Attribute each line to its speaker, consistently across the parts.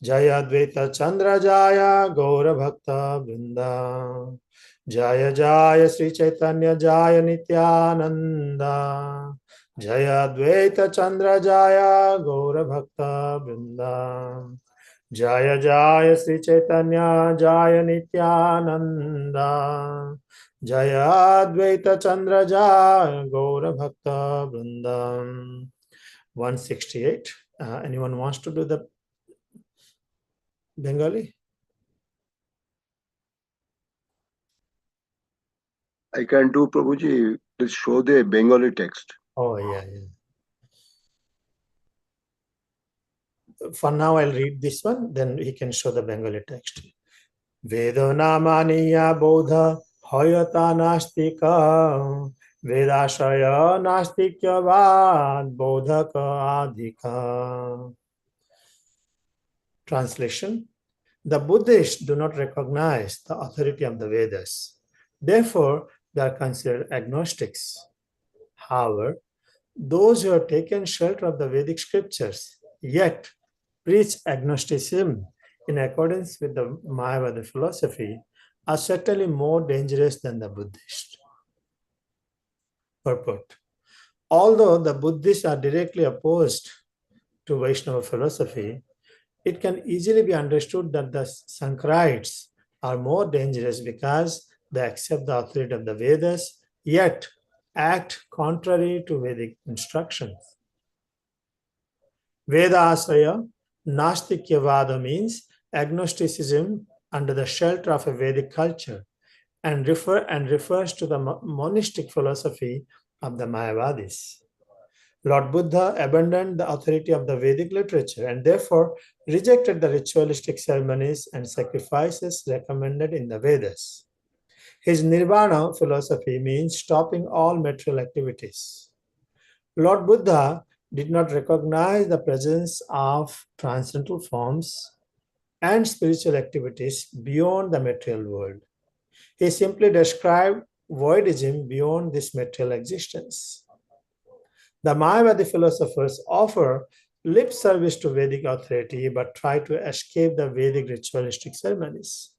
Speaker 1: Jaya Dvaita Chandra Jaya Gaura Bhakta Vrinda. Jaya Jaya Sri Chaitanya Jaya Nityananda. Jaya Dvaita Chandra Jaya Gaura Bhakta Vrinda. Jaya Jaya Sri Chaitanya Jaya Nityananda. Jaya Advaita Chandra Jaya Gaura Bhakta Vrinda. 168. Anyone wants to do the Bengali?
Speaker 2: I can do, Prabhuji. Please show the Bengali text.
Speaker 1: Oh, yeah. For now, I'll read this one, then he can show the Bengali text. Vedonamaniya bodha hayata nastika vedashaya nastikyavad bodhaka adhika. Translation: the Buddhists do not recognize the authority of the Vedas. Therefore, they are considered agnostics. However, those who have taken shelter of the Vedic scriptures yet preach agnosticism in accordance with the Mayavada philosophy are certainly more dangerous than the Buddhists. Purport: although the Buddhists are directly opposed to Vaishnava philosophy, it can easily be understood that the Sankarites are more dangerous because they accept the authority of the Vedas yet act contrary to Vedic instructions. Veda Asraya Nastikyavada means agnosticism under the shelter of a Vedic culture and refers to the monistic philosophy of the Mayavadis. Lord Buddha abandoned the authority of the Vedic literature and therefore rejected the ritualistic ceremonies and sacrifices recommended in the Vedas. His Nirvana philosophy means stopping all material activities. Lord Buddha did not recognize the presence of transcendental forms and spiritual activities beyond the material world. He simply described voidism beyond this material existence. The Mayavadi philosophers offer lip service to Vedic authority but try to escape the Vedic ritualistic ceremonies.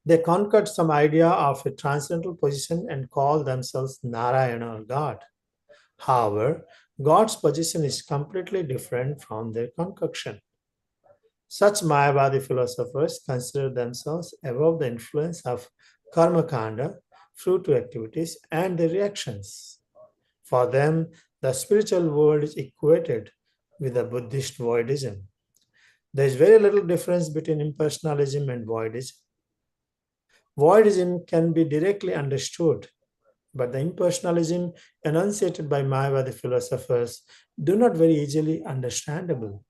Speaker 1: They conquered some idea of a transcendental position and call themselves Narayana or God. However, God's position is completely different from their concoction. Such Mayavadi philosophers consider themselves above the influence of karma kanda, fruit activities, and their reactions. For them, the spiritual world is equated with the Buddhist voidism. There is very little difference between impersonalism and voidism. Voidism can be directly understood, but the impersonalism enunciated by Mayavadi philosophers do not very easily understandable.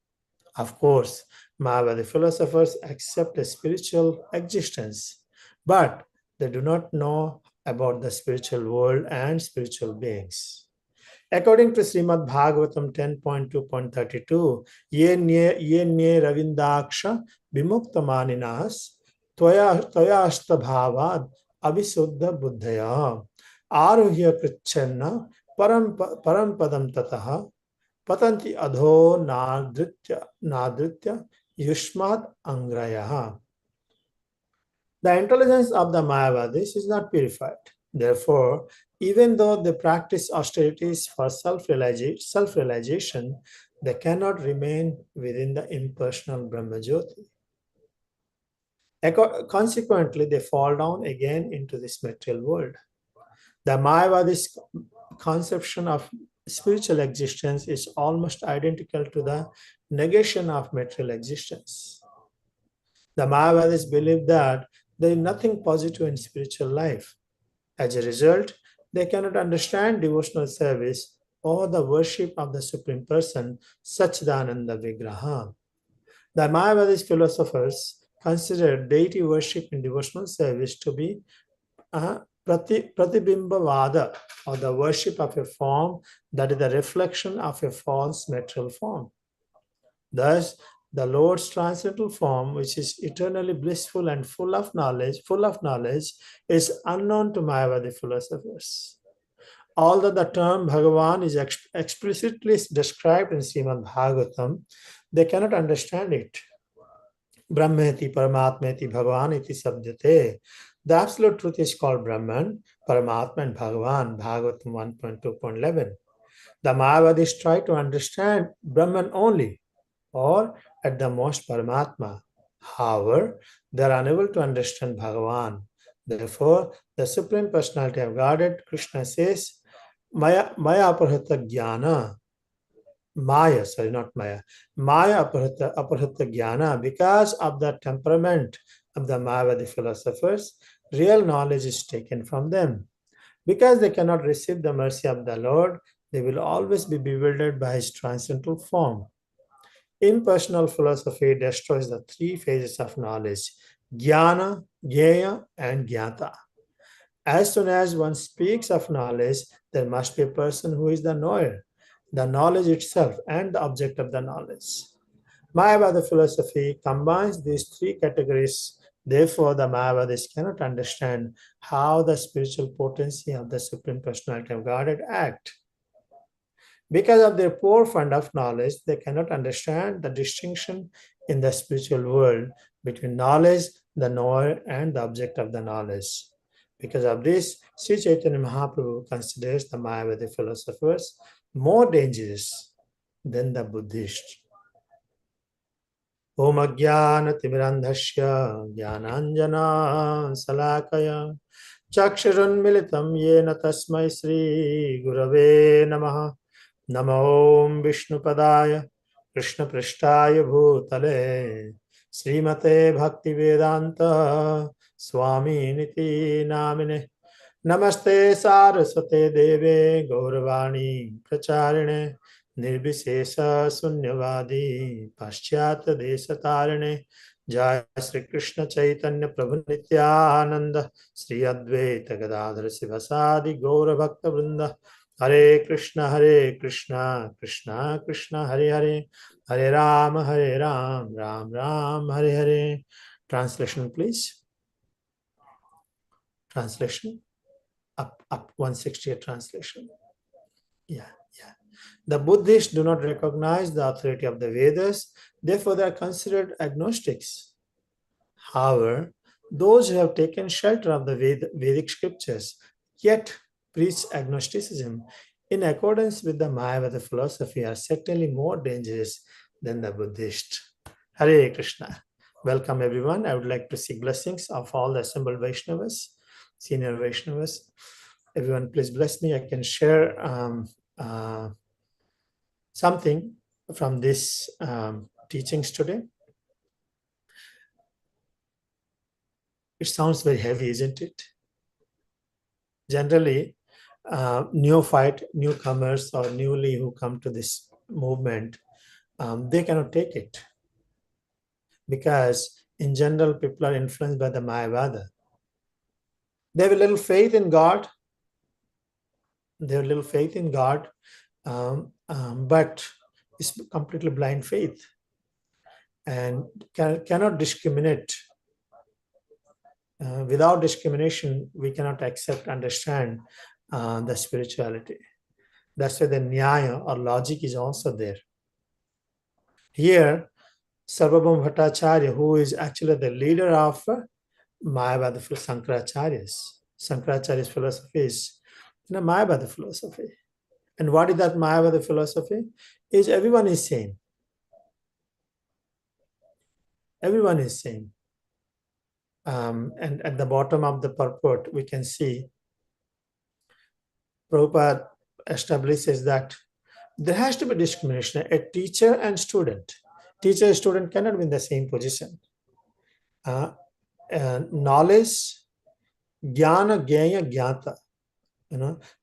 Speaker 1: Of course, Mayavadi philosophers accept a spiritual existence, but they do not know about the spiritual world and spiritual beings. According to Srimad Bhagavatam 10.2.32, ye nye ravindaksha vimukta maninas tvayashta bhavad abhisuddha buddhaya aruhya krichenna param padam tataha patanti adho nadritya yushmat angrayaha. The intelligence of the Mayavadis is not purified. Therefore, even though they practice austerities for self-realization, they cannot remain within the impersonal Brahmajyoti. Consequently, they fall down again into this material world. The Mayavadis' conception of spiritual existence is almost identical to the negation of material existence. The Mayavadis believe that there is nothing positive in spiritual life. As a result, they cannot understand devotional service or the worship of the Supreme Person, Satchidananda Vigraha. The Mayavadis philosophers consider deity worship in devotional service to be Pratibimbavada, or the worship of a form that is the reflection of a false material form. Thus, the Lord's transcendental form, which is eternally blissful and full of knowledge, is unknown to Mayavadi philosophers. Although the term Bhagavan is explicitly described in Srimad Bhagavatam, they cannot understand it. Brahmeti, Paramatmeti, Bhagavan iti sabdate. The absolute truth is called Brahman, Paramatma, and Bhagavan, Bhagavatam 1.2.11. The Mayavadis try to understand Brahman only, or at the most Paramatma. However, they are unable to understand Bhagavan. Therefore, the Supreme Personality of Godhead, Krishna says, Maya aparhata jnana, Maya, sorry, not Maya, Maya aparhata jnana, because of the temperament of the Mayavadi philosophers, real knowledge is taken from them. Because they cannot receive the mercy of the Lord, they will always be bewildered by his transcendental form. Impersonal philosophy destroys the three phases of knowledge: jnana, jnaya, and jnata. As soon as one speaks of knowledge, there must be a person who is the knower, the knowledge itself, and the object of the knowledge. Mayavada philosophy combines these three categories. Therefore, the Mayavadis cannot understand how the spiritual potency of the Supreme Personality of Godhead act. Because of their poor fund of knowledge, they cannot understand the distinction in the spiritual world between knowledge, the knower, and the object of the knowledge. Because of this, Sri Chaitanya Mahaprabhu considers the Mayavadi philosophers more dangerous than the Buddhists. Om Ajnana Timirandhasya Jnananjana Salakaya Chakshurunmilitam Yena Tasmai Sri Gurave Namaha Namo Vishnupadaya Krishna Prishtaya Bhutale Srimate Bhaktivedanta Swami Niti Namine Namaste Saraswate Deve Gauravani Pracharine Nirbhisesa Sunyavadi Paschyata Desatarine Jai Sri Krishna Chaitanya Prabhu Nityananda Sri Advaita Gadadhara Sivasadi Gaura Bhakta Vrinda Hare Krishna, Krishna Krishna, Hare Hare, Hare Ram, Ram Ram, Hare Hare. Translation, please. Translation. Up 168 translation. Yeah. The Buddhists do not recognize the authority of the Vedas, therefore they are considered agnostics. However, those who have taken shelter of the Vedic scriptures yet preach agnosticism in accordance with the Mayavada philosophy are certainly more dangerous than the Buddhist. Hare Krishna. Welcome everyone. I would like to seek blessings of all the assembled Vaishnavas, senior Vaishnavas. Everyone, please bless me. I can share something from this teachings today. It sounds very heavy, isn't it? Generally, neophyte, newcomers, or newly who come to this movement, they cannot take it. Because in general, people are influenced by the Mayavada. They have a little faith in God. But it's completely blind faith and cannot discriminate. Without discrimination, we cannot accept, understand the spirituality. That's why the Nyaya or logic is also there. Here, Sarvabhauma Bhattacharya, who is actually the leader of Mayavada Sankaracharya's philosophy is Mayavada philosophy. And what is that Mayavada philosophy? Is everyone is same. Everyone is same. And at the bottom of the purport, we can see Prabhupada establishes that there has to be discrimination. A teacher and student. Teacher and student cannot be in the same position. Knowledge, jnana, jnaya, jnata.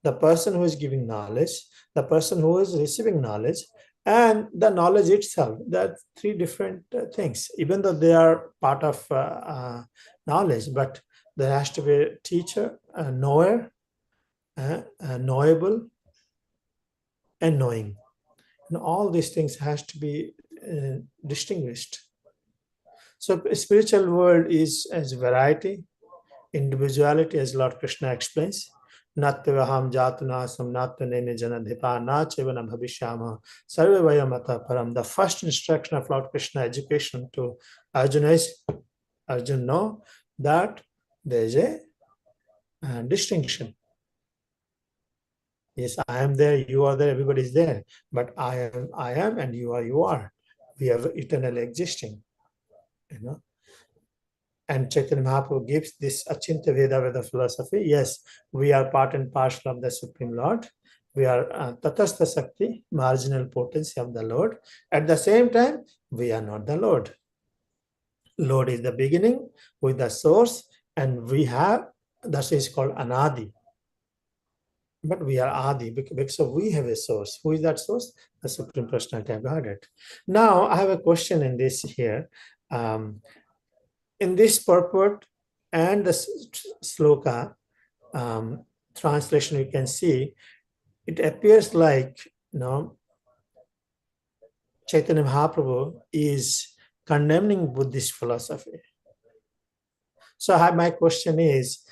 Speaker 1: The person who is giving knowledge, the person who is receiving knowledge, and the knowledge itself. There three different things, even though they are part of knowledge, but there has to be a teacher, a knower, knowable, and knowing. And all these things has to be distinguished. So spiritual world is as variety, individuality, as Lord Krishna explains. Natyavaham jatunasam natyanene janadhipa nachevana bhavishyama sarve vayamata param. The first instruction of Lord Krishna education to Arjuna is, Arjuna, know that there is a distinction. Yes, I am there, you are there, everybody is there. But I am, and you are. We are eternally existing. You know. And Chaitanya Mahaprabhu gives this Achinta Veda philosophy. Yes, we are part and parcel of the Supreme Lord. We are Tatastha Sakti, marginal potency of the Lord. At the same time, we are not the Lord. Lord is the beginning with the source, and we have, that is called Anadi. But we are Adi because we have a source. Who is that source? The Supreme Personality of Godhead. Now, I have a question in this here. In this purport and the sloka translation, we can see it appears like, Chaitanya Mahaprabhu is condemning Buddhist philosophy. So my question is,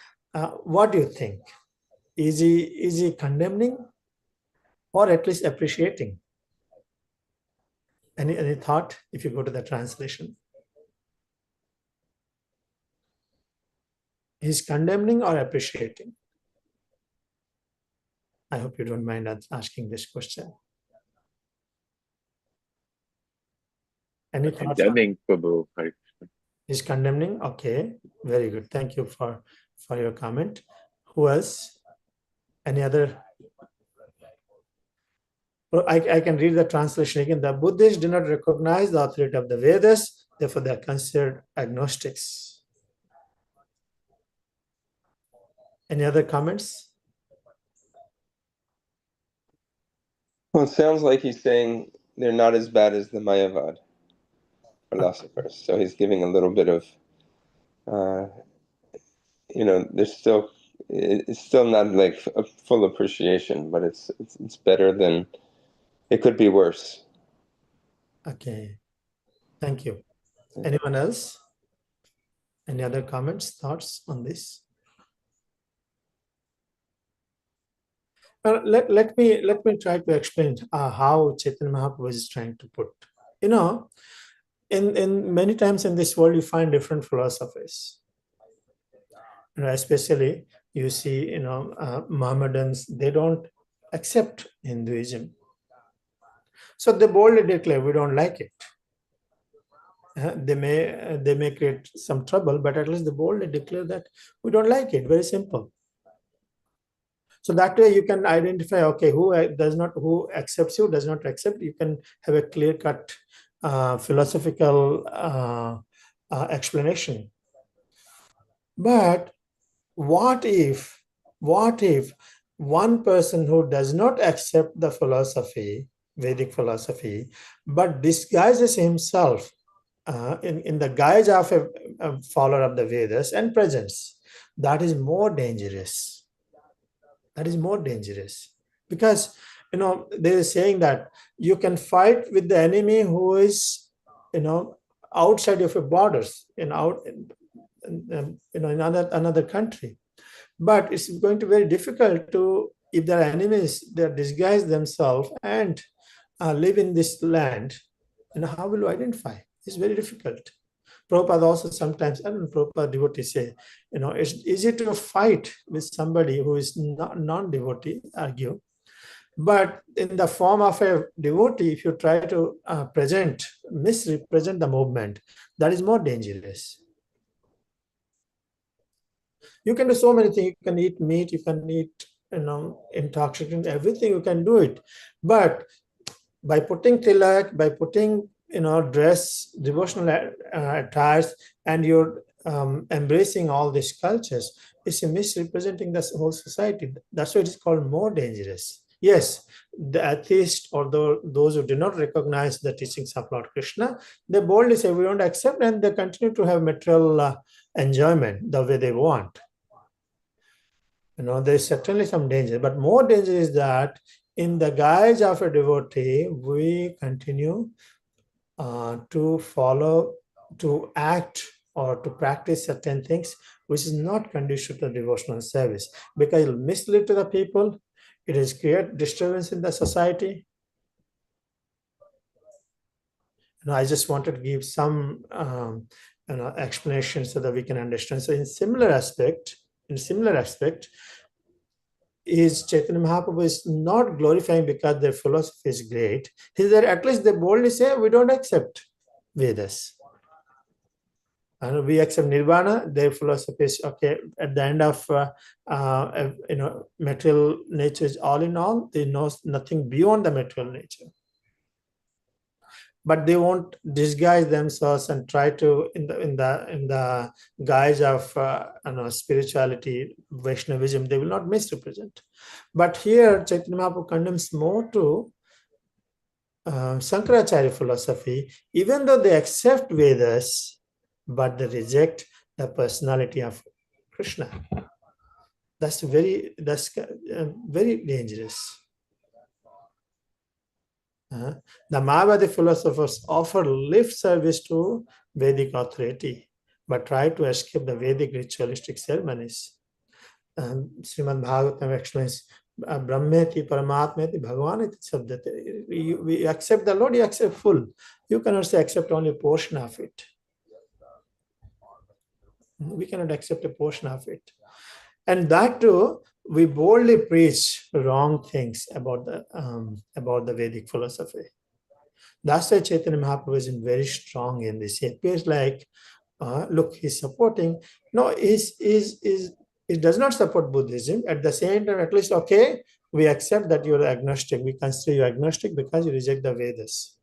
Speaker 1: what do you think? Is he condemning or at least appreciating? Any thought if you go to the translation? He's condemning or appreciating? I hope you don't mind asking this question. Any thoughts?
Speaker 2: Condemning, Prabhu.
Speaker 1: He's condemning. Okay, very good. Thank you for your comment. Who else? Any other? Well, I can read the translation again. The Buddhists do not recognize the authority of the Vedas, therefore they are considered agnostics. Any other comments?
Speaker 3: Well, it sounds like he's saying they're not as bad as the Mayavad philosophers. So he's giving a little bit of, there's still, it's still not like a full appreciation, but it's better than, it could be worse.
Speaker 1: Okay, thank you. Anyone else? Any other comments, thoughts on this? Let me try to explain how Chaitanya Mahaprabhu is trying to put. In many times in this world, you find different philosophies. Especially you see, Mohammedans, they don't accept Hinduism. So they boldly declare, we don't like it. They may create some trouble, but at least they boldly declare that we don't like it. Very simple. So that way you can identify, okay, who accepts you, does not accept. You can have a clear-cut philosophical explanation. But what if one person who does not accept the philosophy, Vedic philosophy, but disguises himself in the guise of a follower of the Vedas and presents? That is more dangerous. That is more dangerous because, they're saying that you can fight with the enemy who is, outside of your borders, in another country. But it's going to be very difficult to, if there are enemies, they disguise themselves and live in this land, how will you identify? It's very difficult. Prabhupada also sometimes, Prabhupada devotees say, it's easy to fight with somebody who is non-devotee, argue. But in the form of a devotee, if you try to misrepresent the movement, that is more dangerous. You can do so many things. You can eat meat, you can eat, intoxicant, everything, you can do it. But by putting tilak, by putting, dress, devotional attires, and you're embracing all these cultures, it's misrepresenting the whole society. That's why it is called more dangerous. Yes, the atheists or those who do not recognize the teachings of Lord Krishna, they boldly say we don't accept, and they continue to have material enjoyment the way they want. There's certainly some danger, but more danger is that in the guise of a devotee, we continue to follow, to act or to practice certain things which is not conducive to devotional service, because it will mislead to the people, it is create disturbance in the society. I just wanted to give some explanation so that we can understand. So in similar aspect, is Chaitanya Mahaprabhu is not glorifying because their philosophy is great. He's there, at least they boldly say, we don't accept Vedas. And we accept Nirvana. Their philosophy is, okay, at the end of, material nature is all in all. They know nothing beyond the material nature. But they won't disguise themselves and try to, in the guise of spirituality, Vaishnavism, they will not misrepresent. But here, Chaitanya Mahaprabhu condemns more to Shankaracharya philosophy, even though they accept Vedas, but they reject the personality of Krishna. That's very dangerous. The Mayavadi philosophers offer lip service to Vedic authority, but try to escape the Vedic ritualistic ceremonies. Srimad Bhagavatam explains, Brahmeti Paramatmeti Bhagavaniti Sabdate. We accept the Lord, you accept full. You cannot say accept only a portion of it. We cannot accept a portion of it. And that too, we boldly preach wrong things about the Vedic philosophy. That's why Chaitanya Mahaprabhu is very strong in this. He appears like, look, he's supporting. No, he does not support Buddhism. At the same time, at least, okay, we accept that you're agnostic. We consider you agnostic because you reject the Vedas.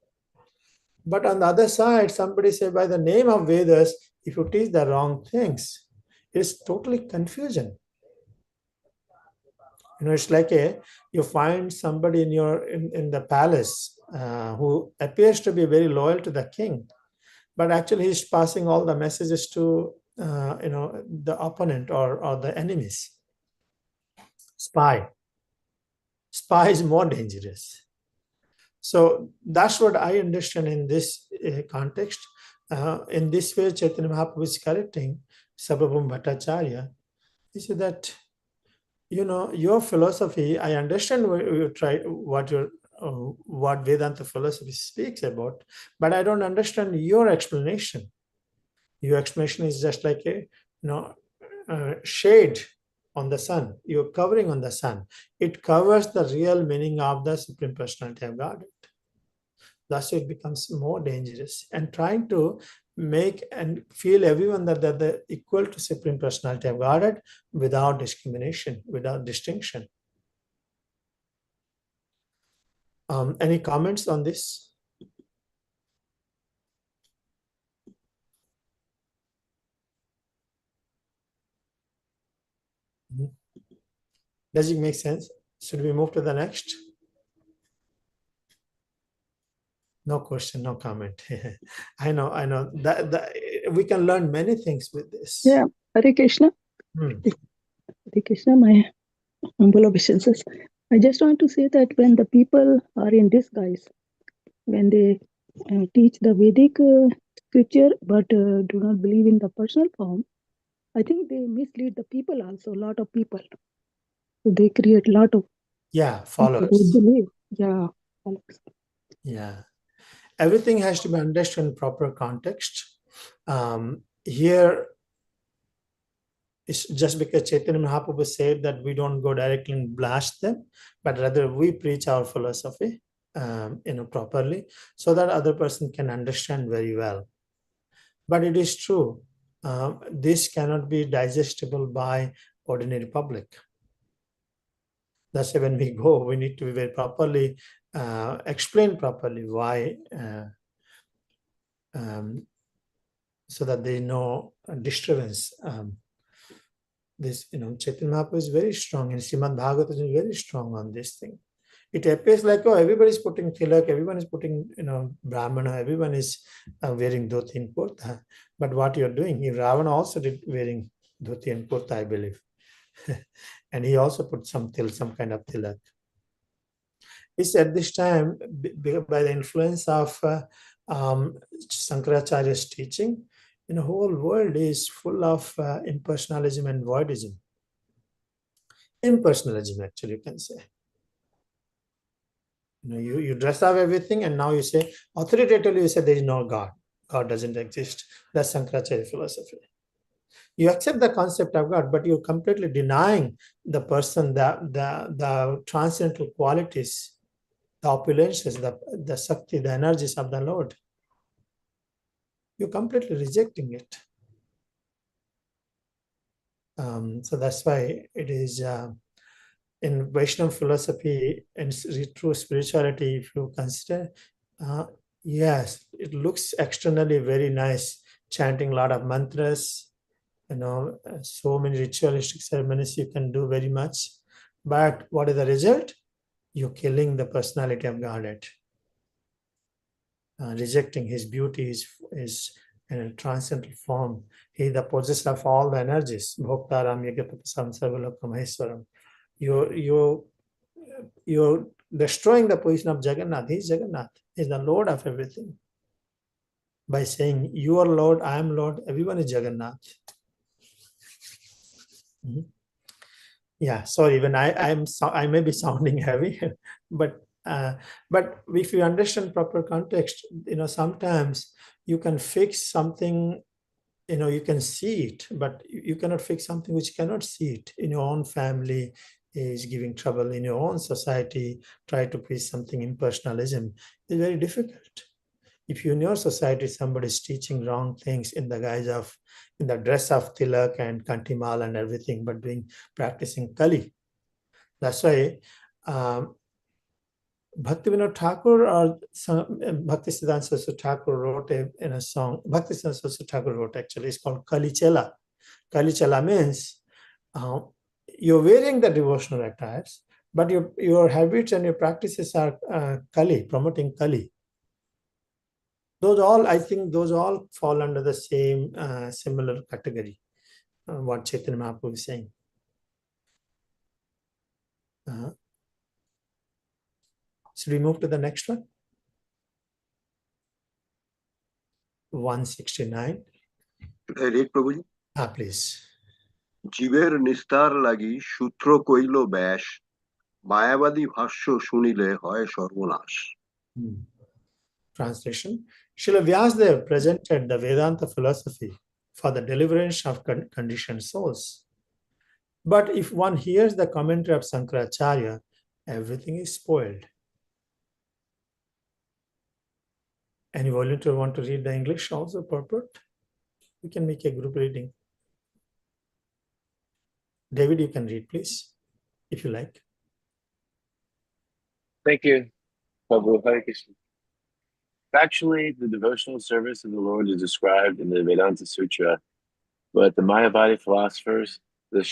Speaker 1: But on the other side, somebody say, by the name of Vedas, if you teach the wrong things, it's totally confusion. It's like you find somebody in the palace who appears to be very loyal to the king, but actually he's passing all the messages to the opponent or the enemies. Spy is more dangerous. So that's what I understand in this context. In this way, Chaitanya Mahaprabhu is correcting Sarvabhauma Bhattacharya. He said that, your philosophy, I understand what Vedanta philosophy speaks about, but I don't understand your explanation. Your explanation is just like a shade on the sun. You're covering on the sun. It covers the real meaning of the Supreme Personality of Godhead. Thus, it becomes more dangerous. And trying to make and feel everyone that they're equal to Supreme Personality of Godhead without discrimination, without distinction. Any comments on this? Does it make sense? Should we move to the next? No question, no comment. I know that we can learn many things with this.
Speaker 4: Yeah, Hare Krishna. Hare Krishna, my humble obeisances. I just want to say that when the people are in disguise, when they teach the Vedic scripture but do not believe in the personal form, I think they mislead the people also, a lot of people. So they create a lot of
Speaker 1: followers.
Speaker 4: They believe. Yeah, followers.
Speaker 1: Yeah. Everything has to be understood in proper context. Here, it's just because Chaitanya Mahaprabhu said that we don't go directly and blast them, but rather we preach our philosophy, properly, so that other person can understand very well. But it is true, this cannot be digestible by ordinary public. That's why when we go, we need to be very properly explain properly why, so that they know disturbance. Chaitanya Mahaprabhu is very strong, and Srimad Bhagavatam is very strong on this thing. It appears like, everybody's putting tilak, everyone is putting, brahmana, everyone is wearing dhoti and kurta. But what you're doing, Ravana also did wearing dhoti and kurta, I believe. And he also put some kind of tilak. It's at this time, by the influence of Shankaracharya's teaching, The whole world is full of impersonalism and voidism. Impersonalism, actually, you can say. You dress up everything, and now you say, authoritatively, you say there is no God. God doesn't exist. That's Shankaracharya philosophy. You accept the concept of God, but you're completely denying the person, the transcendental qualities, the opulences, the Shakti, the energies of the Lord. You're completely rejecting it. So that's why it is in Vaishnava philosophy and true spirituality, if you consider, yes, it looks externally very nice, chanting a lot of mantras, so many ritualistic ceremonies you can do very much. But what is the result? You're killing the personality of Godhead. Rejecting his beauty is in a transcendental form. He is the possessor of all the energies. Bhoktaram Yagatapasam Sarvalokam Maheswaram. You're destroying the position of Jagannath. He is Jagannath. He is the Lord of everything. By saying, you are Lord, I am Lord, everyone is Jagannath. Yeah, sorry, when I may be sounding heavy, but if you understand proper context, sometimes you can fix something, you can see it, but you cannot fix something which cannot see it. In your own family is giving trouble, in your own society, try to preach something impersonalism is very difficult. If in your society somebody is teaching wrong things in the dress of tilak and kantimal and everything, but practicing Kali, that's why Bhaktivinoda Thakur or Bhaktisiddhanta Saraswati Thakur wrote in a song. Bhaktisiddhanta Saraswati Thakur wrote, actually, it's called Kali Chela. Kali Chela means you're wearing the devotional attires, but your habits and your practices are Kali, promoting Kali. I think those all fall under the same similar category, what Chaitanya Mahaprabhu is saying. Should we move to the next one? 169.
Speaker 2: Should I read, Prabhuji?
Speaker 1: Please.
Speaker 2: জীবের নিস্তার লাগি সূত্র কইল ব্যাস মায়াবাদী ভাষ্য শুনিলে হয় সর্বনাশ.
Speaker 1: Translation. Srila Vyasadeva presented the Vedanta philosophy for the deliverance of conditioned souls. But if one hears the commentary of Shankaracharya, everything is spoiled. Any volunteer want to read the English also, purport? We can make a group reading. David, you can read, please, if you like.
Speaker 5: Thank you, Prabhu. Hare Krishna. Factually, the devotional service of the Lord is described in the Vedanta Sutra, but the Mayavadi philosophers, the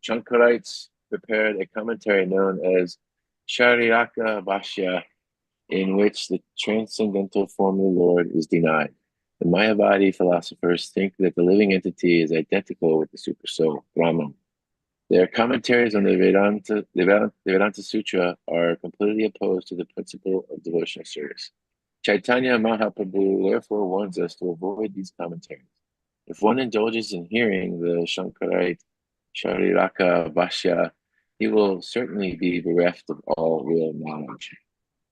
Speaker 5: Shankarites, prepared a commentary known as Shariraka Bhashya, in which the transcendental form of the Lord is denied. The Mayavadi philosophers think that the living entity is identical with the Supersoul, Brahman. Their commentaries on the Vedanta Sutra are completely opposed to the principle of devotional service. Chaitanya Mahaprabhu therefore warns us to avoid these commentaries. If one indulges in hearing the Shankarite Shariraka Bhashya, he will certainly be bereft of all real knowledge.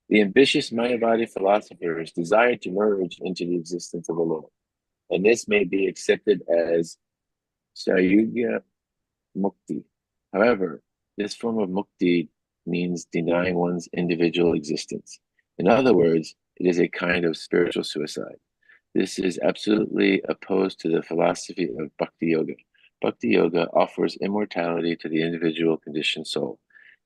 Speaker 5: The ambitious Mayavadi philosophers desire to merge into the existence of the Lord, and this may be accepted as Sayugya Mukti. However, this form of mukti means denying one's individual existence. In other words, it is a kind of spiritual suicide. This is absolutely opposed to the philosophy of Bhakti Yoga. Bhakti Yoga offers immortality to the individual conditioned soul.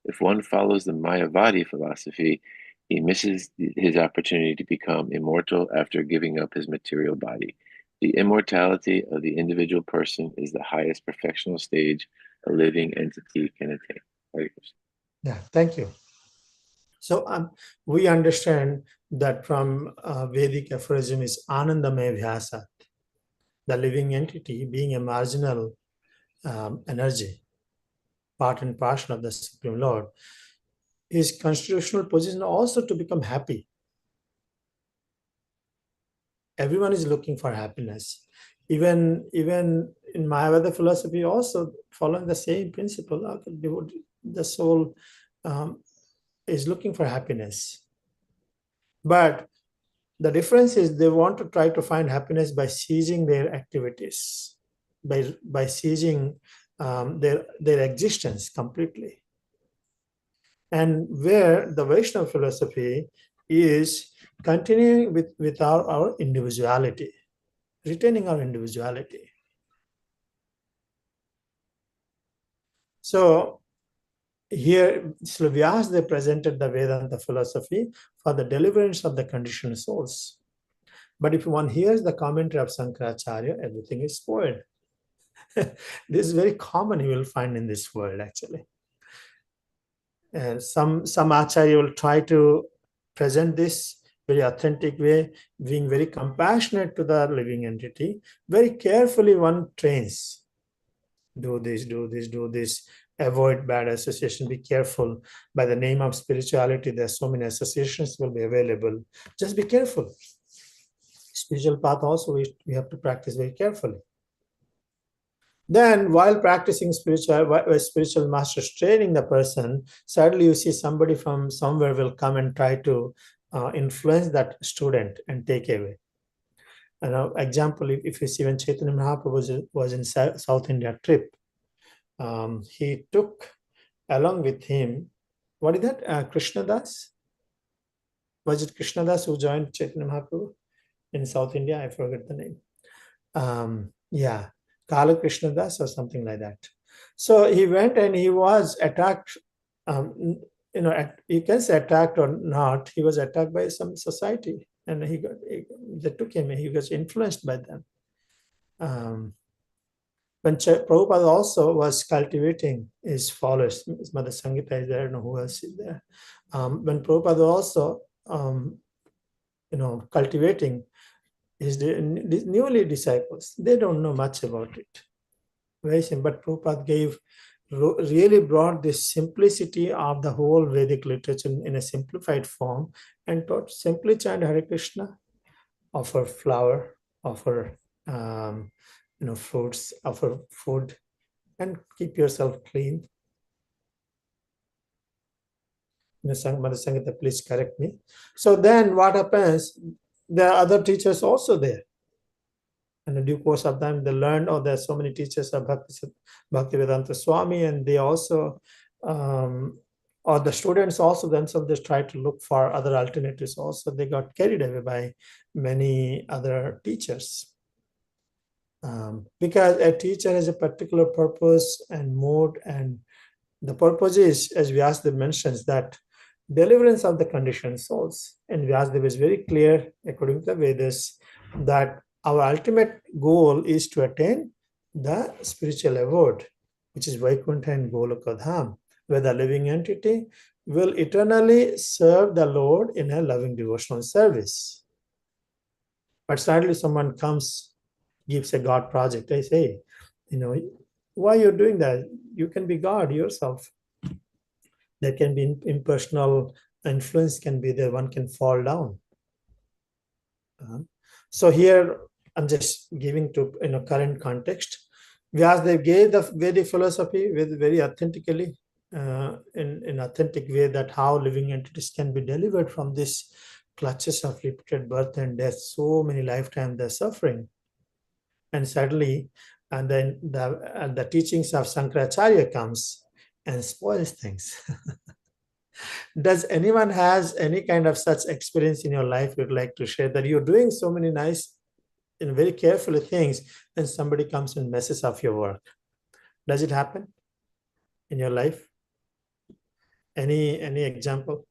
Speaker 5: If one follows the Mayavadi philosophy, he misses his opportunity to become immortal after giving up his material body. The immortality of the individual person is the highest perfectional stage a living entity can attain.
Speaker 1: Yeah, thank you. So we understand that from Vedic aphorism is Anandamaya Vyasat, the living entity being a marginal energy, part and parcel of the Supreme Lord, his constitutional position also to become happy. Everyone is looking for happiness. Even in Mayavada philosophy, also following the same principle, the soul is looking for happiness. But the difference is they want to try to find happiness by ceasing their activities, by ceasing their existence completely. And where the Vaishnava philosophy is continuing with our individuality, retaining our individuality. So here, Vyasa presented the Vedanta philosophy for the deliverance of the conditioned souls. But if one hears the commentary of Sankaracharya, everything is spoiled. This is very common you will find in this world, actually. And some Acharya will try to present this very authentic way, being very compassionate to the living entity. Very carefully one trains. Do this, do this, do this. Avoid bad association. Be careful. By the name of spirituality, there are so many associations will be available. Just be careful. Spiritual path also, we have to practice very carefully. Then, while practicing spiritual masters training the person, suddenly you see somebody from somewhere will come and try to influence that student and take away. Example, if you see when Chaitanya Mahaprabhu was in South India trip, he took along with him, what is that? Krishna Das? Was it Krishna Das who joined Chaitanya Mahaprabhu in South India? I forget the name. Yeah. Kala Krishna Das or something like that. So he went and he was attacked. You can say attacked or not. He was attacked by some society, and they took him. He was influenced by them. When Prabhupada also was cultivating his followers, his Mother Sangita is there. I don't know who else is there. When Prabhupada also, cultivating his newly disciples, they don't know much about it. Very simple. But Prabhupada really brought this simplicity of the whole Vedic literature in a simplified form and taught simply chant Hare Krishna, offer flower, offer fruits, offer food, and keep yourself clean. Mother Sangita, please correct me. So then what happens? There are other teachers also there. And in due course of time, they learned, there's so many teachers of Bhaktivedanta Swami, and they also, or the students also themselves, they try to look for other alternatives also. They got carried away by many other teachers. Because a teacher has a particular purpose and mode, and the purpose is, as Vyasadeva mentions, that deliverance of the conditioned souls. And Vyasadeva is very clear, according to the Vedas, that our ultimate goal is to attain the spiritual abode, which is Vaikuntha and Goloka Dham, where the living entity will eternally serve the Lord in a loving devotional service. But suddenly someone comes, gives a God project. I say, why you're doing that? You can be God yourself. There can be impersonal influence can be there. One can fall down. So here I'm just giving to current context. Vyasadeva gave the Vedic philosophy with very authentically, in authentic way, that how living entities can be delivered from this clutches of repeated birth and death. So many lifetimes they're suffering, and suddenly, and then the teachings of Sankaracharya comes and spoils things. Does anyone has any kind of such experience in your life you'd like to share, that you're doing so many nice and very carefully things and somebody comes and messes up your work? Does it happen in your life? Any example?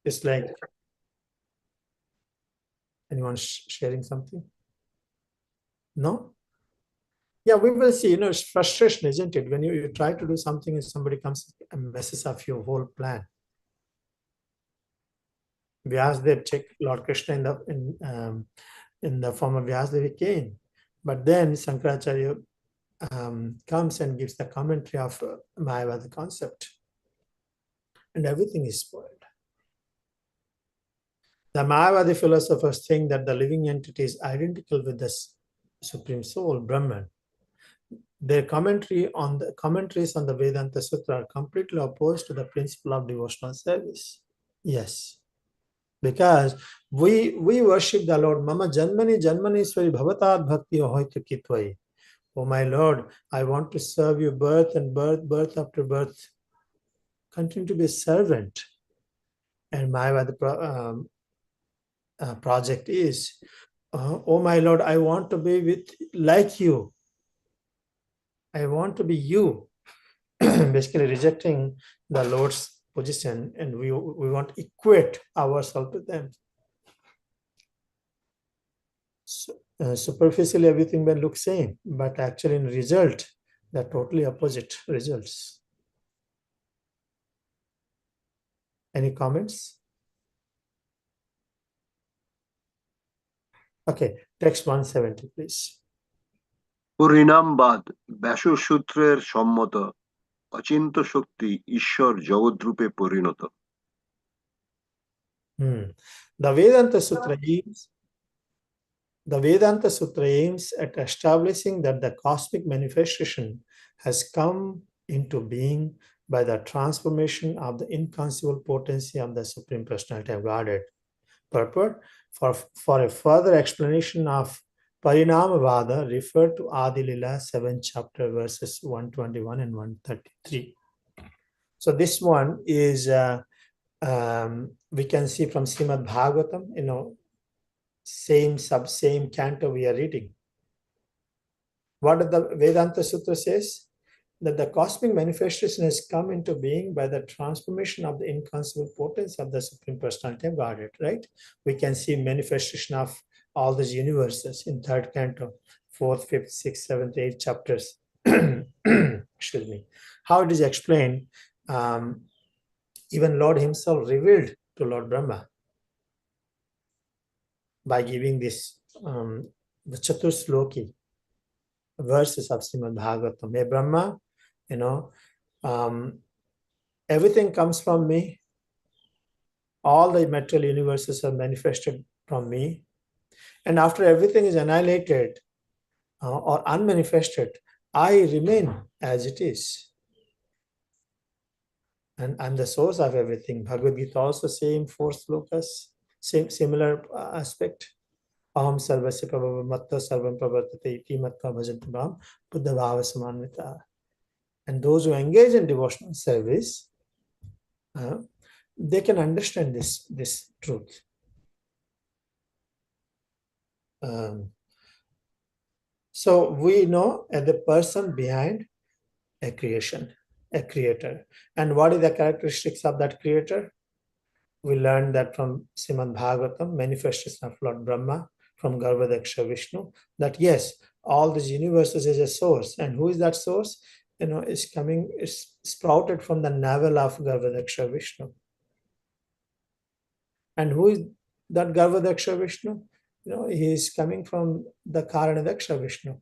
Speaker 1: It's like anyone sharing something? No? Yeah, we will see. It's frustration, isn't it? When you try to do something and somebody comes and messes up your whole plan. Vyasadeva checked Lord Krishna in the form of Vyasadeva came. But then Sankaracharya comes and gives the commentary of Mayavada concept, and everything is spoiled. The Mayavadi philosophers think that the living entity is identical with the Supreme Soul, Brahman. Their commentaries on the Vedanta Sutra are completely opposed to the principle of devotional service. Yes, because we worship the Lord. Mama Janmani Janmani Swari Bhavatad Bhakti Hoitu Kitvai. Oh my Lord, I want to serve you birth and birth after birth. Continue to be a servant. And Mayavada project is, oh my Lord, I want to be like you. I want to be you. Basically rejecting the Lord's position, and we want to equate ourselves to them. So, superficially, everything may look same, but actually in result, they're totally opposite results. Any comments? Okay, text 170, please.
Speaker 2: পরিণামবাদ ব্যাসসূত্রের সম্মত অচিন্ত শক্তি ঈশ্বর জগদ্রূপে পরিণত।
Speaker 1: The Vedanta Sutra aims at establishing that the cosmic manifestation has come into being by the transformation of the inconceivable potency of the Supreme Personality of Godhead. Purport: for a further explanation of Parinamavada, refer to Adi Lila 7th chapter verses 121 and 133. So this one is we can see from Srimad Bhagavatam, same canto we are reading. What the Vedanta Sutra says? That the cosmic manifestation has come into being by the transformation of the inconceivable potency of the Supreme Personality of Godhead, right? We can see manifestation of all these universes in 3rd canto, 4th, 5th, 6th, 7th, 8th chapters. Excuse me. How it is explained, even Lord himself revealed to Lord Brahma by giving this, the Chatursloki verses of Srimad Bhagavatam. Hey Brahma, everything comes from me. All the material universes are manifested from me. And after everything is annihilated or unmanifested, I remain as it is. And I'm the source of everything. Bhagavad Gita also same 4 slokas, similar aspect. Aham sarvasya prabhava matta sarvam pravartate iti matta bhajanti mam buddha bhava samanvita. And those who engage in devotional service, they can understand this truth. So we know the person behind a creator. And what is the characteristics of that creator? We learned that from Srimad Bhagavatam, manifestation of Lord Brahma, from Garbhodaksha Vishnu, that yes, all these universes is a source. And who is that source? Is sprouted from the navel of Garbhodaksha Vishnu. And who is that Garbhodaksha Vishnu? He is coming from the Karanadaksha Vishnu.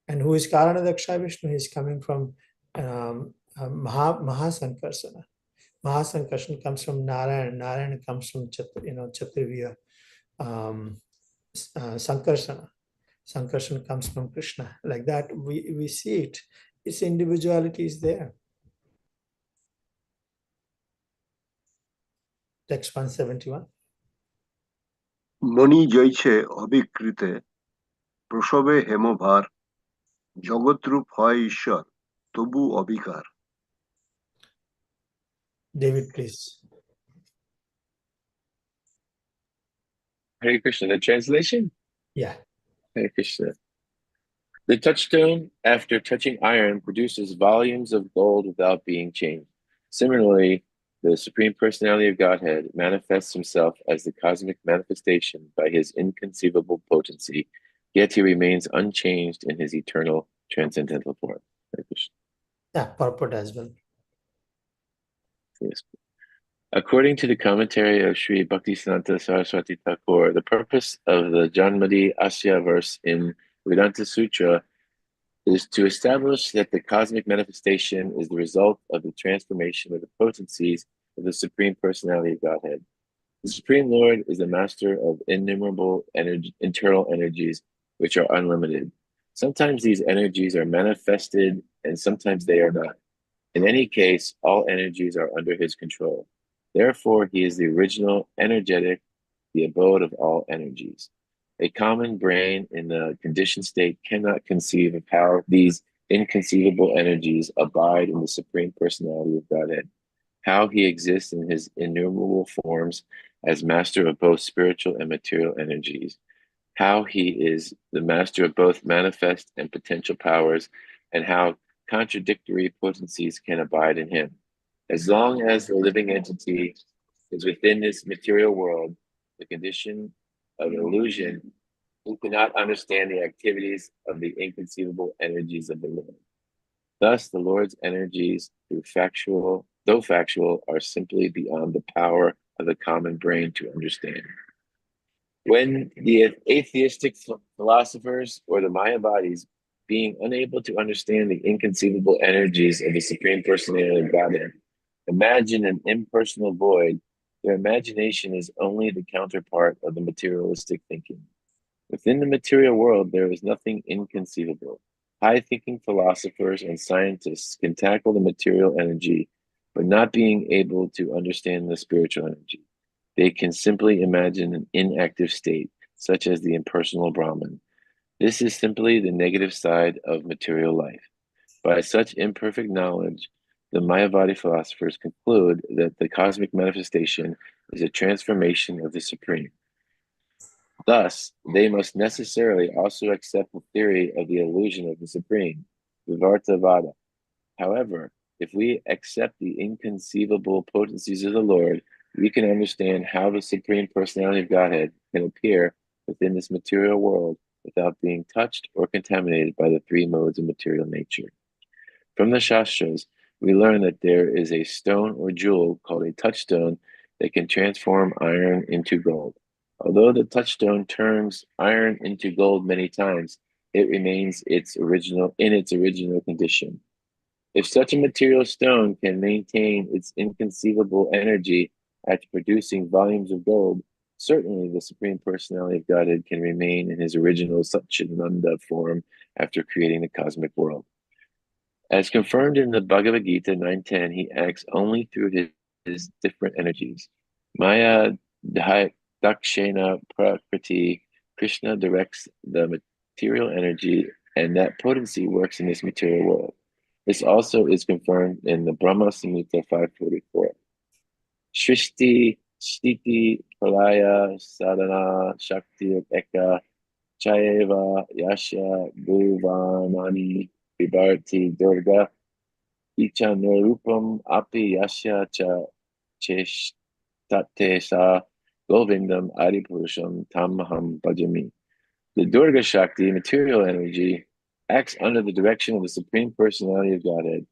Speaker 1: And who is Karanadaksha Vishnu? He is coming from Mahasankarsana. Mahasankarsana comes from Narayan. Narayan comes from Chaturvya. Sankarsana. Sankarsana comes from Krishna. Like that, we see it. Its individuality is there. Text 171.
Speaker 2: মণি জৈছে অবিকৃতে প্রসবে হেমভার জগৎরূপ হয় ঈশ্বর তবু অবিকার।
Speaker 1: David, please.
Speaker 5: Hare Krishna. The translation?
Speaker 1: Yeah.
Speaker 5: Hare Krishna. The touchstone, after touching iron, produces volumes of gold without being changed. Similarly, the Supreme Personality of Godhead manifests himself as the cosmic manifestation by his inconceivable potency, yet he remains unchanged in his eternal transcendental form.
Speaker 1: Yeah, purport as well.
Speaker 5: Yes. According to the commentary of Sri Bhaktisiddhanta Saraswati Thakur, the purpose of the Janmadi Asya verse in Vedanta Sutra is to establish that the cosmic manifestation is the result of the transformation of the potencies of the Supreme Personality of Godhead. The Supreme Lord is the master of innumerable internal energies which are unlimited. Sometimes these energies are manifested and sometimes they are not. In any case, all energies are under his control. Therefore, he is the original energetic, the abode of all energies. A common brain in the conditioned state cannot conceive of how these inconceivable energies abide in the Supreme Personality of Godhead, how he exists in his innumerable forms as master of both spiritual and material energies, how he is the master of both manifest and potential powers, and how contradictory potencies can abide in him. As long as the living entity is within this material world, the condition of illusion, he cannot understand the activities of the inconceivable energies of the Lord. Thus, the Lord's energies, though factual, are simply beyond the power of the common brain to understand. When the atheistic philosophers or the Mayavadis, being unable to understand the inconceivable energies of the Supreme Personality of Godhead, imagine an impersonal void, their imagination is only the counterpart of the materialistic thinking. Within the material world, there is nothing inconceivable. High-thinking philosophers and scientists can tackle the material energy, but not being able to understand the spiritual energy. They can simply imagine an inactive state, such as the impersonal Brahman. This is simply the negative side of material life. By such imperfect knowledge, the Mayavadi philosophers conclude that the cosmic manifestation is a transformation of the Supreme. Thus, they must necessarily also accept the theory of the illusion of the Supreme, Vivartavada. However, if we accept the inconceivable potencies of the Lord, we can understand how the Supreme Personality of Godhead can appear within this material world without being touched or contaminated by the three modes of material nature. From the Shastras, we learn that there is a stone or jewel called a touchstone that can transform iron into gold. Although the touchstone turns iron into gold many times, it remains in its original condition. If such a material stone can maintain its inconceivable energy after producing volumes of gold, certainly the Supreme Personality of Godhead can remain in his original Satchitananda form after creating the cosmic world. As confirmed in the Bhagavad Gita 9.10, he acts only through his different energies. Maya Dakshena Prakriti, Krishna directs the material energy, and that potency works in this material world. This also is confirmed in the Brahma Samhita 544. Shrishti, Sthiti, Pralaya, Sadhana, Shakti, Eka, Chayeva, Yasha, Bhuvanani, Vibharti, Durga, Icha Nurupam, Api, Yasha, Cha, Cheshtate Sa, Govindam, Adipurusham, Tamaham, Bhajami. The Durga Shakti, material energy, acts under the direction of the Supreme Personality of Godhead,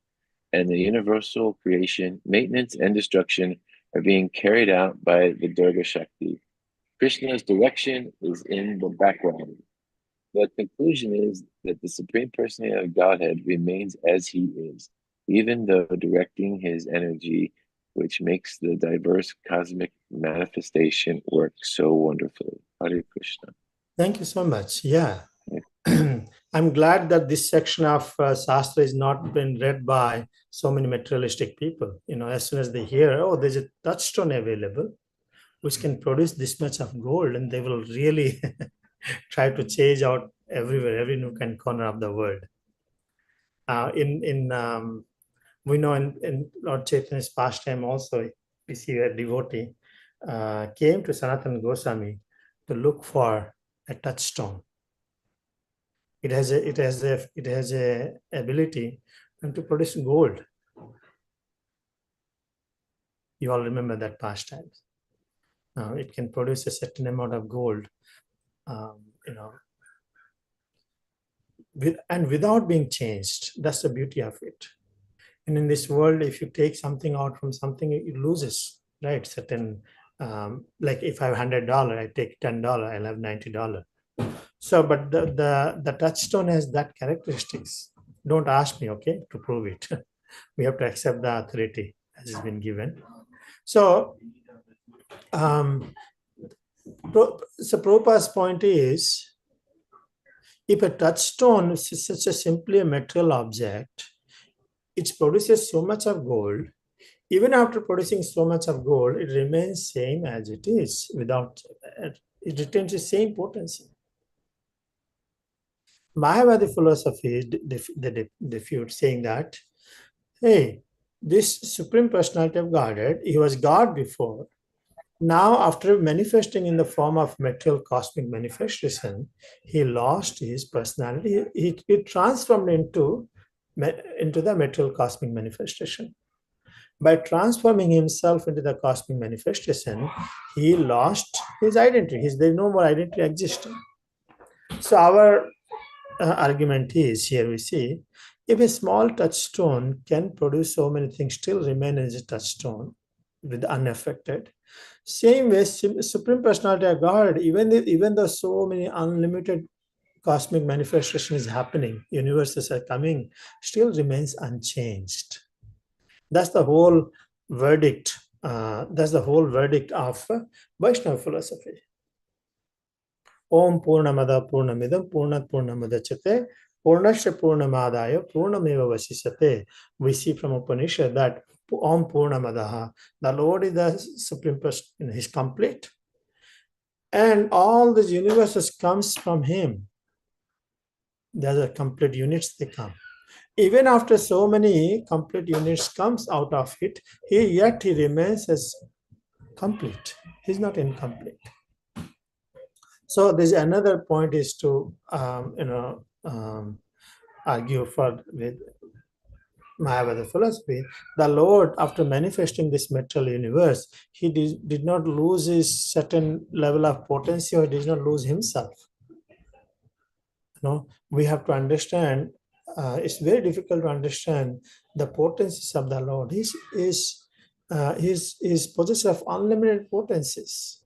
Speaker 5: and the universal creation, maintenance, and destruction are being carried out by the Durga Shakti. Krishna's direction is in the background. The conclusion is that the Supreme Personality of Godhead remains as he is, even though directing his energy, which makes the diverse cosmic manifestation work so wonderfully. Hare Krishna.
Speaker 1: Thank you so much. Yeah. I'm glad that this section of Shastra is not been read by so many materialistic people. As soon as they hear, oh, there's a touchstone available, which can produce this much of gold, and they will really try to chase out everywhere, every nook and corner of the world. We know in Lord Chaitanya's pastime also, we see a devotee came to Sanatana Goswami to look for a touchstone. It has a ability to produce gold. You all remember that pastime. It can produce a certain amount of gold, without being changed. That's the beauty of it. And in this world, if you take something out from something, it loses, right? Certain, like if I have $100, I take $10, I'll have $90. So, but the touchstone has that characteristics. Don't ask me, okay, to prove it. We have to accept the authority as has been given. So, so Prabhupada's point is, if a touchstone is such a simply a material object, it produces so much of gold. Even after producing so much of gold, it remains same as it is without, it retains the same potency. Mayavadi philosophy defute saying that, hey, this Supreme Personality of Godhead, he was God before. Now, after manifesting in the form of material cosmic manifestation, he lost his personality. He transformed into the material cosmic manifestation. By transforming himself into the cosmic manifestation, he lost his identity. There's no more identity existing. So our argument is, here we see, if a small touchstone can produce so many things, still remain as a touchstone with unaffected. Same way, Supreme Personality of God, even though so many unlimited cosmic manifestation is happening, universes are coming, still remains unchanged. That's the whole verdict. That's the whole verdict of Vaishnava philosophy. Om Purnamada Purnamidam Purnat Purnamadachate Purnasya Purnamadaya Purnameva Vasisate. We see from Upanishad that Om Purnamadaha, the Lord is the Supreme Person, He's complete. And all these universes comes from Him. There's a complete units they come. Even after so many complete units comes out of it, yet he remains as complete. He's not incomplete. So there's another point is to argue for with Mayavada philosophy. The Lord, after manifesting this material universe, he did not lose his certain level of potency, or did not lose himself. We have to understand. It's very difficult to understand the potencies of the Lord. He's possessed of unlimited potencies.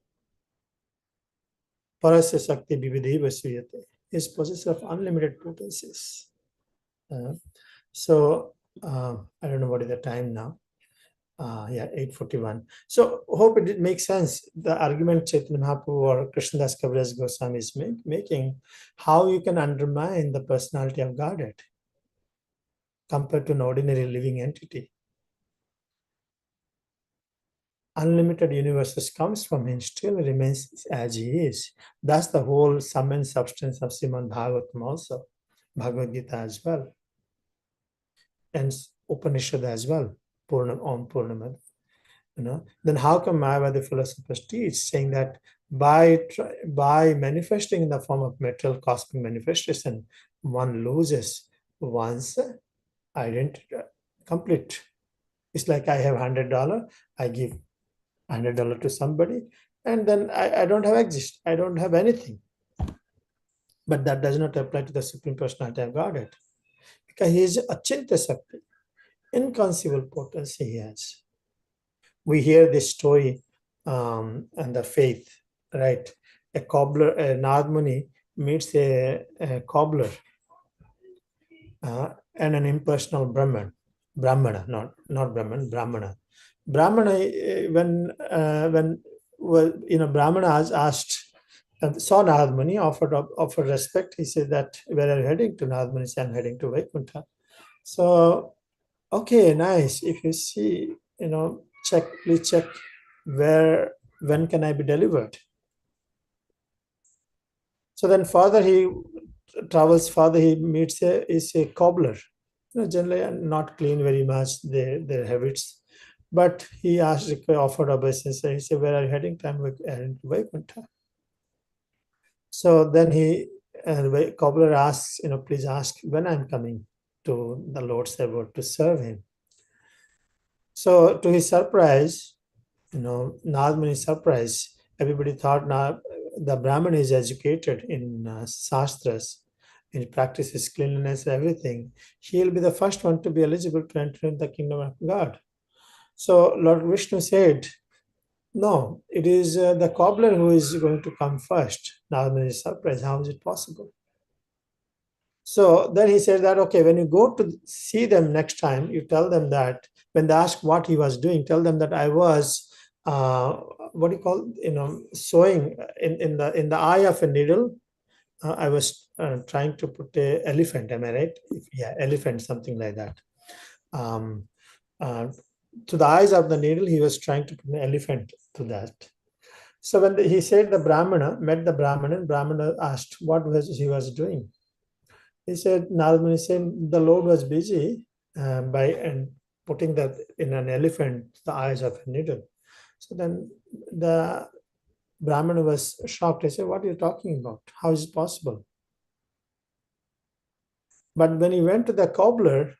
Speaker 1: Parasya Sakti Vividhiva Suyate. He's possessed of unlimited potencies. So I don't know what is the time now. 8:41. So hope it makes sense. The argument Chaitanya Mahaprabhu or Krishnadas Kaviraj Goswami is making, how you can undermine the personality of Godhead compared to an ordinary living entity. Unlimited universes comes from him, still remains as he is. That's the whole sum and substance of Srimad Bhagavatam also, Bhagavad Gita as well, and Upanishad as well. Om Purnamad. Then how come Mayavadi philosophers teach, saying that by manifesting in the form of material cosmic manifestation, one loses one's identity complete. It's like I have $100, I give $100 to somebody, and then I don't have exist. I don't have anything. But that does not apply to the Supreme Personality of Godhead, because he is Achintya Sakti, inconceivable potency he has. We hear this story and the faith, right? A cobbler, a Nadmuni meets a cobbler and an impersonal Brahmana, not Brahman, Brahmana. Brahmana, when Brahmana asked, saw Nadmuni, offered respect. He said that, where are you heading to? Nadmuni said, I'm heading to Vaikuntha. So, okay, nice. If you see, please check when can I be delivered? So then further he travels further, he meets a cobbler. Generally not clean very much, their habits. But he offered obeisance. He said, where are you heading? I'm heading to Vaikuntha. So then cobbler asks, please ask when I'm coming to the Lord's abode to serve him. So to his surprise, Nadmuni's surprise, everybody thought now the Brahmin is educated in Shastras, he practices cleanliness, everything. He'll be the first one to be eligible to enter in the kingdom of God. So Lord Vishnu said, No, it is the cobbler who is going to come first. Narmani is surprised. How is it possible? So then he said that, okay, when you go to see them next time, you tell them that when they ask what he was doing, tell them that I was, what do you call, sewing in the eye of a needle. I was trying to put a elephant. Am I right? Yeah, elephant, something like that. Uh, to the eyes of the needle, he was trying to put an elephant to that. So when he said the Brahmana, met the Brahmana, and Brahmana asked what he was doing. He said, Narmani said the Lord was busy by putting that in an elephant, the eyes of a needle. So then the Brahmana was shocked. He said, what are you talking about? How is it possible? But when he went to the cobbler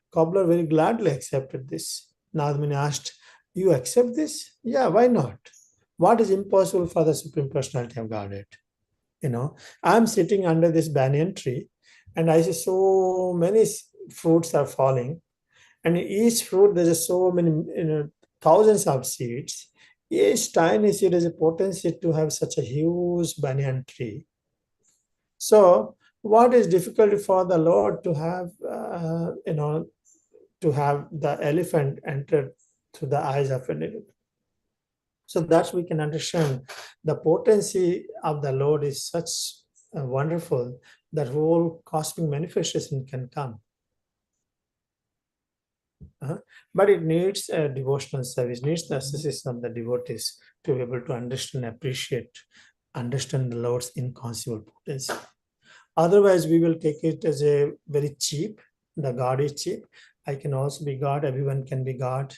Speaker 1: very gladly accepted this. Narmani asked, you accept this? Yeah, why not? What is impossible for the Supreme Personality of Godhead? I'm sitting under this banyan tree and I see so many fruits are falling, and in each fruit there's so many, thousands of seeds. Each tiny seed has a potential to have such a huge banyan tree. So what is difficult for the Lord to have, to have the elephant enter through the eyes of a needle? So that we can understand the potency of the Lord is such wonderful that whole cosmic manifestation can come. But it needs a devotional service, needs the assistance of the devotees to be able to understand, appreciate, understand the Lord's inconceivable potency. Otherwise, we will take it as a very cheap. The God is cheap. I can also be God. Everyone can be God.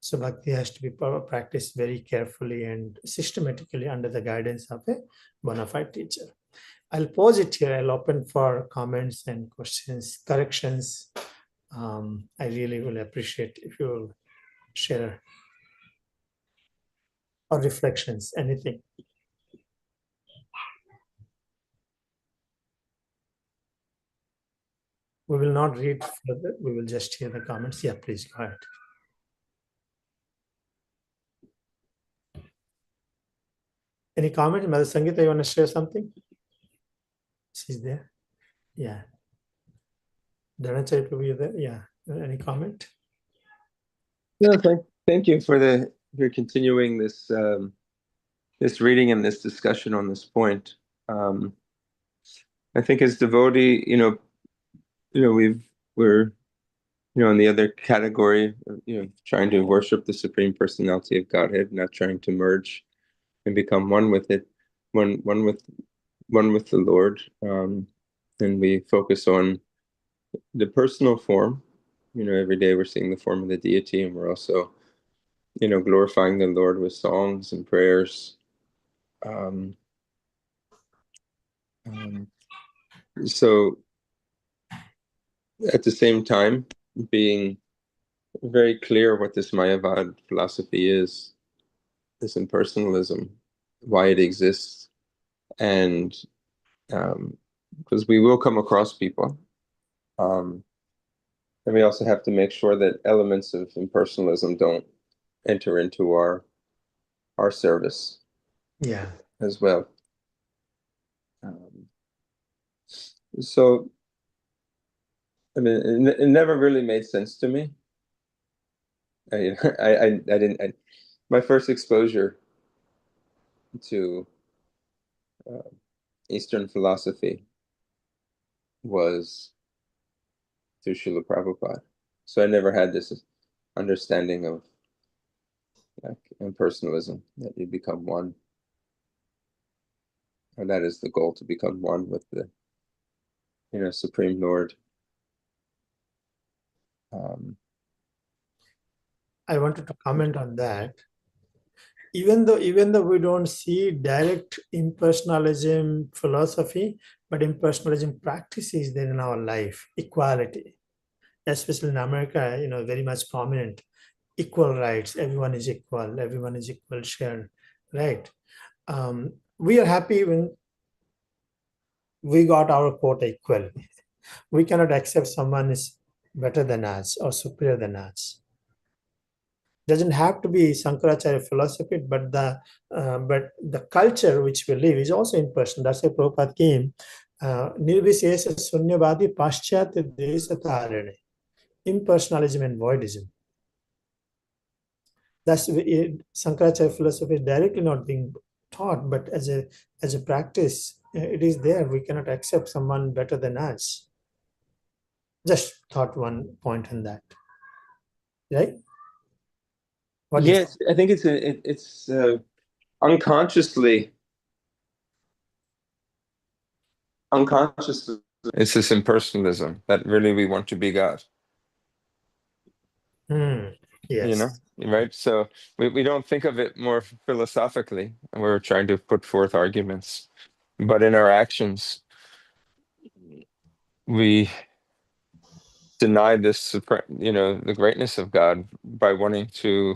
Speaker 1: So bhakti has to be practiced very carefully and systematically under the guidance of a bona fide teacher. I'll pause it here. I'll open for comments and questions, corrections. I really will appreciate if you will share or reflections, anything. We will not read further. We will just hear the comments. Yeah, please go ahead. Any comment? Mother Sangeeta, you want to share something? She's there. Yeah. Dhanacharya Prabhu, you there? Yeah. Any comment?
Speaker 3: No, thank you for continuing this this reading and this discussion on this point. I think as devotee, we're in the other category, trying to worship the Supreme Personality of Godhead, not trying to merge and become one with it, one with the Lord. And we focus on the personal form. Every day we're seeing the form of the deity, and we're also, glorifying the Lord with songs and prayers. So at the same time, being very clear what this Mayavad philosophy is, this impersonalism, why it exists, and because we will come across people, and we also have to make sure that elements of impersonalism don't enter into our service, as well. So, I mean, it never really made sense to me. I didn't. My first exposure to Eastern philosophy was through Srila Prabhupada. So I never had this understanding of impersonalism, that you become one. And that is the goal, to become one with the Supreme Lord.
Speaker 1: I wanted to comment on that. Even though we don't see direct impersonalism philosophy, but impersonalism practice is there in our life. Equality, especially in America, very much prominent. Equal rights, everyone is equal share, right? We are happy when we got our quota equal. We cannot accept someone is better than us or superior than us. Doesn't have to be Sankaracharya philosophy, but the culture which we live is also impersonal. That's why Prabhupada came. Nirvishesha Sunyavadi Paschatya Desatarane. Impersonalism and voidism. That's Sankaracharya philosophy is directly not being taught, but as a practice, it is there. We cannot accept someone better than us. Just thought one point on that, right? What do you
Speaker 3: Yes, I think it's unconsciously it's this impersonalism that really we want to be God.
Speaker 1: Yes.
Speaker 3: You know, right? So we don't think of it more philosophically, and we're trying to put forth arguments, but in our actions, we deny this, the greatness of God by wanting to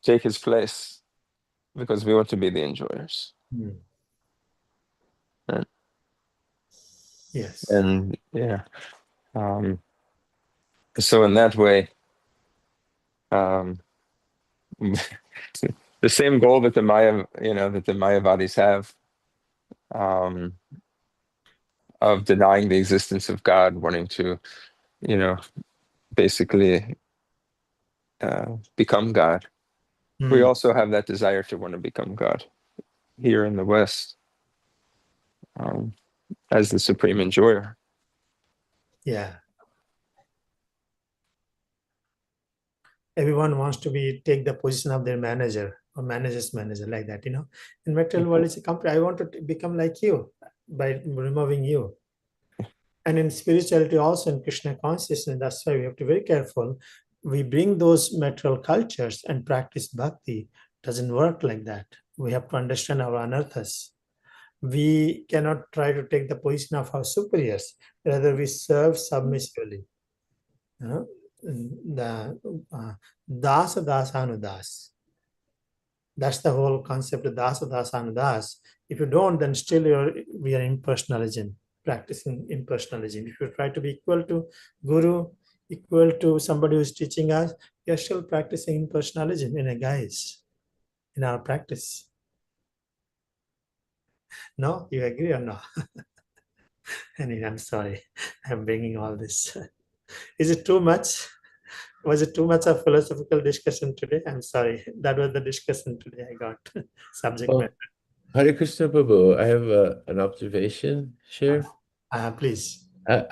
Speaker 3: take his place because we want to be the enjoyers. Right?
Speaker 1: Yes.
Speaker 3: And yeah. So in that way, the same goal that the Mayavadis have, of denying the existence of God, wanting to, basically become God. We also have that desire to want to become God here in the West, as the supreme enjoyer.
Speaker 1: Yeah. Everyone wants to take the position of their manager or manager's manager, like that, In material world, it's a company. I want to become like you by removing you. And in spirituality, also in Krishna consciousness, that's why we have to be very careful. We bring those material cultures and practice bhakti. Doesn't work like that. We have to understand our anarthas. We cannot try to take the position of our superiors. Rather, we serve submissively. The dasa dasanudas. That's the whole concept of dasa dasanudas. If you don't, then still we are impersonalism, practicing impersonalism. If you try to be equal to guru, equal to somebody who is teaching us, we are still practicing impersonalism in a guise in our practice. No, you agree or no? Anyway, I'm sorry. I'm bringing all this. Is it too much? Was it too much of philosophical discussion today? I'm sorry. That was the discussion today I got. Subject matter.
Speaker 6: Hare Krishna Prabhu, I have an observation. Share.
Speaker 1: Please.
Speaker 6: One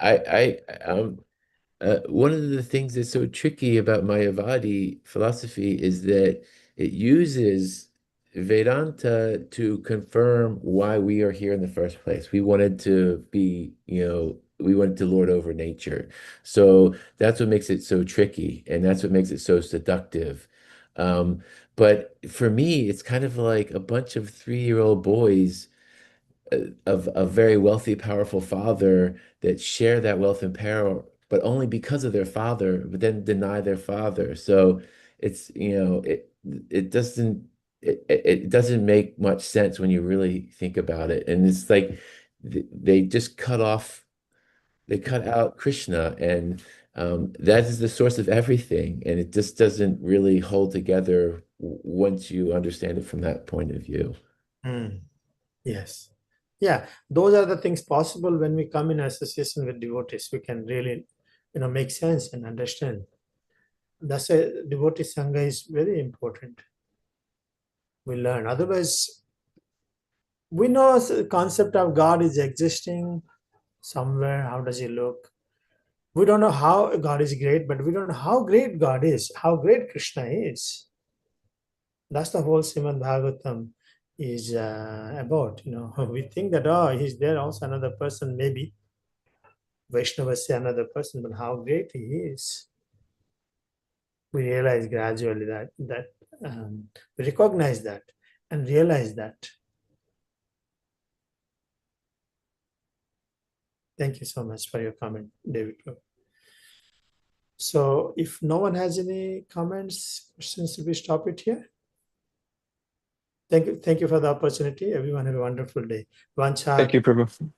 Speaker 6: of the things that's so tricky about Mayavadi philosophy is that it uses Vedanta to confirm why we are here in the first place. We wanted to be, we wanted to lord over nature. So that's what makes it so tricky, and that's what makes it so seductive. But for me, it's kind of like a bunch of 3-year-old boys of a very wealthy, powerful father that share that wealth and power, but only because of their father, but then deny their father. So it's, it doesn't make much sense when you really think about it. And it's like they just cut out Krishna, and that is the source of everything. And it just doesn't really hold together once you understand it from that point of view.
Speaker 1: Yes. Yeah, those are the things possible when we come in association with devotees. We can really, make sense and understand. That's why devotee sangha is very important. We learn. Otherwise, we know the concept of God is existing somewhere. How does he look? We don't know how God is great, but we don't know how great God is, how great Krishna is. That's the whole Srimad Bhagavatam is about. We think that, he's there also another person, maybe Vaishnavas say another person, but how great he is. We realize gradually that we recognize that and realize that. Thank you so much for your comment, David. So if no one has any comments, questions, we stop it here. Thank you for the opportunity. Everyone have a wonderful day.
Speaker 3: Thank you, Prabhu.